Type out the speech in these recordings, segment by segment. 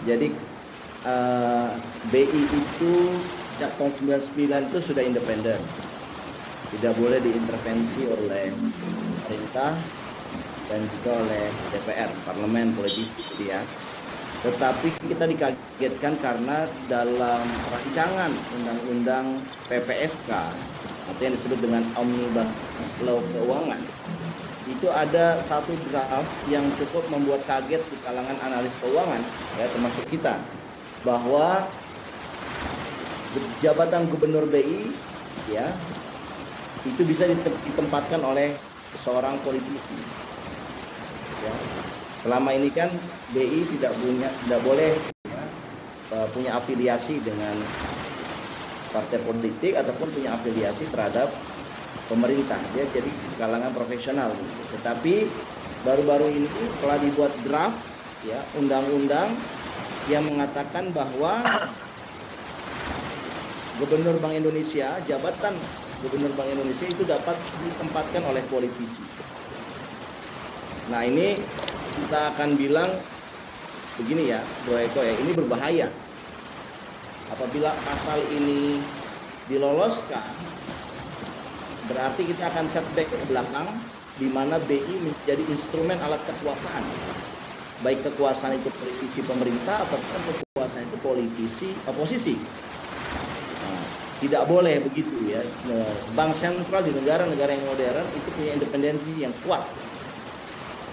Jadi BI itu sejak tahun 99 itu sudah independen, tidak boleh diintervensi oleh pemerintah dan juga oleh DPR, parlemen, politisi, gitu ya. Tetapi kita dikagetkan karena dalam rancangan undang-undang PPSK atau yang disebut dengan Omnibus Law Keuangan, itu ada satu draft yang cukup membuat kaget di kalangan analis keuangan, ya, termasuk kita, bahwa jabatan gubernur BI, ya, itu bisa ditempatkan oleh seorang politisi. Ya. Selama ini kan BI tidak boleh, ya, punya afiliasi dengan partai politik ataupun punya afiliasi terhadap pemerintah, dia jadi kalangan profesional gitu. Tetapi baru-baru ini telah dibuat draft, ya, undang-undang yang mengatakan bahwa Gubernur Bank Indonesia, jabatan Gubernur Bank Indonesia itu dapat ditempatkan oleh politisi. Nah, ini kita akan bilang begini ya, Bu Eko ya, ini berbahaya. Apabila pasal ini diloloskan, berarti kita akan setback ke belakang, di mana BI menjadi instrumen alat kekuasaan. Baik kekuasaan itu politisi pemerintah ataupun kekuasaan itu politisi oposisi. Nah, tidak boleh begitu ya. Bank sentral di negara-negara yang modern itu punya independensi yang kuat.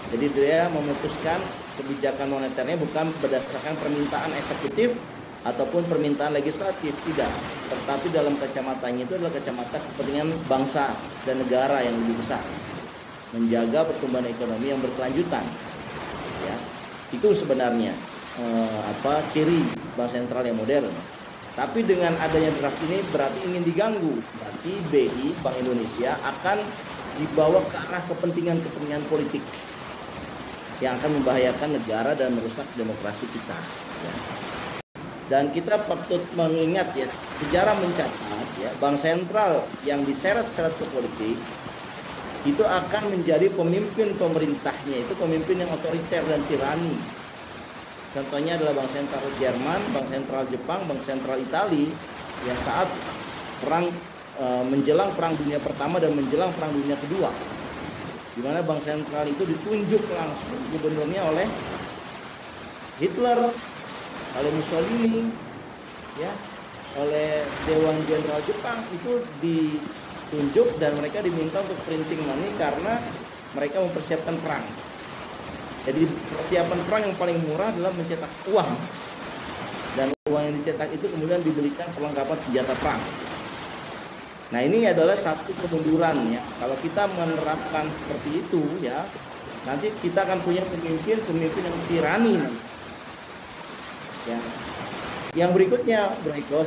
Jadi dia memutuskan kebijakan moneternya bukan berdasarkan permintaan eksekutif ataupun permintaan legislatif, tidak. Tetapi dalam kacamatanya itu adalah kacamata kepentingan bangsa dan negara yang lebih besar, menjaga pertumbuhan ekonomi yang berkelanjutan. Ya, itu sebenarnya ciri bank sentral yang modern. Tapi dengan adanya draft ini berarti ingin diganggu. Berarti BI, Bank Indonesia, akan dibawa ke arah kepentingan politik yang akan membahayakan negara dan merusak demokrasi kita. Ya. Dan kita patut mengingat ya, sejarah mencatat ya, bank sentral yang diseret-seret ke politik itu akan menjadi pemimpin pemerintahnya itu pemimpin yang otoriter dan tirani. Contohnya adalah bank sentral Jerman, bank sentral Jepang, bank sentral Italia yang saat menjelang perang dunia pertama dan menjelang perang dunia kedua, di mana bank sentral itu ditunjuk langsung gubernurnya oleh Hitler, oleh Mussolini, ya, oleh Dewan Jenderal Jepang, itu ditunjuk dan mereka diminta untuk printing money karena mereka mempersiapkan perang. Jadi persiapan perang yang paling murah adalah mencetak uang, dan uang yang dicetak itu kemudian dibelikan perlengkapan senjata perang. Nah, ini adalah satu kemunduran ya. Kalau kita menerapkan seperti itu ya, nanti kita akan punya pemimpin yang tirani nanti. Ya. Yang berikutnya,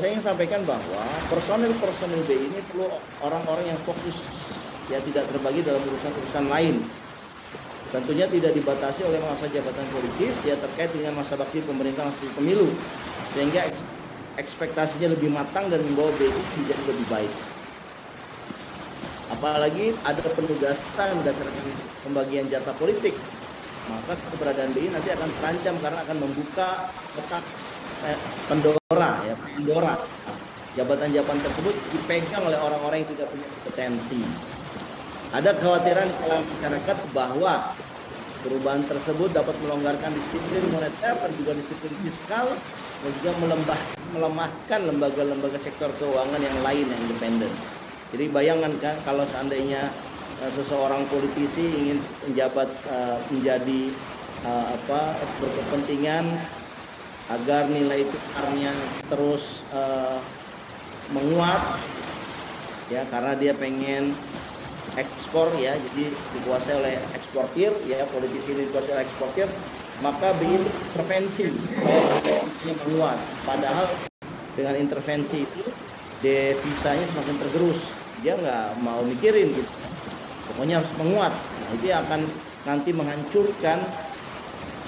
saya ingin sampaikan bahwa personil BI ini perlu orang-orang yang fokus, ya, tidak terbagi dalam urusan-urusan lain. Tentunya tidak dibatasi oleh masa jabatan politis, ya, terkait dengan masa bakti pemerintah hasil pemilu, sehingga ekspektasinya lebih matang dan membawa BI menjadi lebih baik. Apalagi ada penugasan berdasarkan pembagian jatah politik, maka keberadaan BI nanti akan terancam karena akan membuka kotak Pandora. Jabatan-jabatan tersebut dipegang oleh orang-orang yang tidak punya kompetensi. Ada kekhawatiran dalam masyarakat bahwa perubahan tersebut dapat melonggarkan disiplin moneter dan juga disiplin fiskal dan juga melemahkan lembaga-lembaga sektor keuangan yang lain yang independen. Jadi bayangkan kan kalau seandainya seseorang politisi ingin menjadi berkepentingan agar nilai tukarnya terus menguat, ya, karena dia pengen ekspor, ya, jadi dikuasai oleh eksportir, ya, politisi ini dikuasai oleh eksportir, maka BI intervensi supaya menguat. Padahal dengan intervensi itu devisanya semakin tergerus, dia nggak mau mikirin gitu, pokoknya harus menguat. Nah, itu akan nanti menghancurkan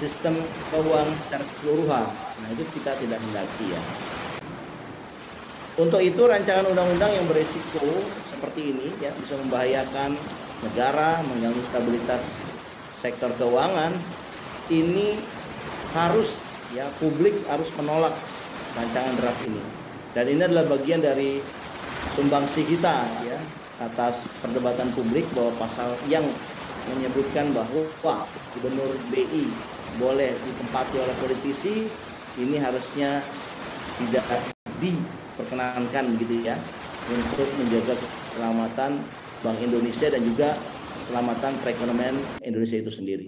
sistem keuangan secara keseluruhan. Nah, itu kita tidak hendaki ya. Untuk itu rancangan undang-undang yang berisiko seperti ini ya bisa membahayakan negara, mengganggu stabilitas sektor keuangan, ini harus ya publik harus menolak rancangan draft ini. Dan ini adalah bagian dari sumbangsi kita ya atas perdebatan publik bahwa pasal yang menyebutkan bahwa gubernur BI boleh ditempati oleh politisi ini harusnya tidak diperkenankan gitu ya, untuk menjaga keselamatan Bank Indonesia dan juga keselamatan perekonomian Indonesia itu sendiri.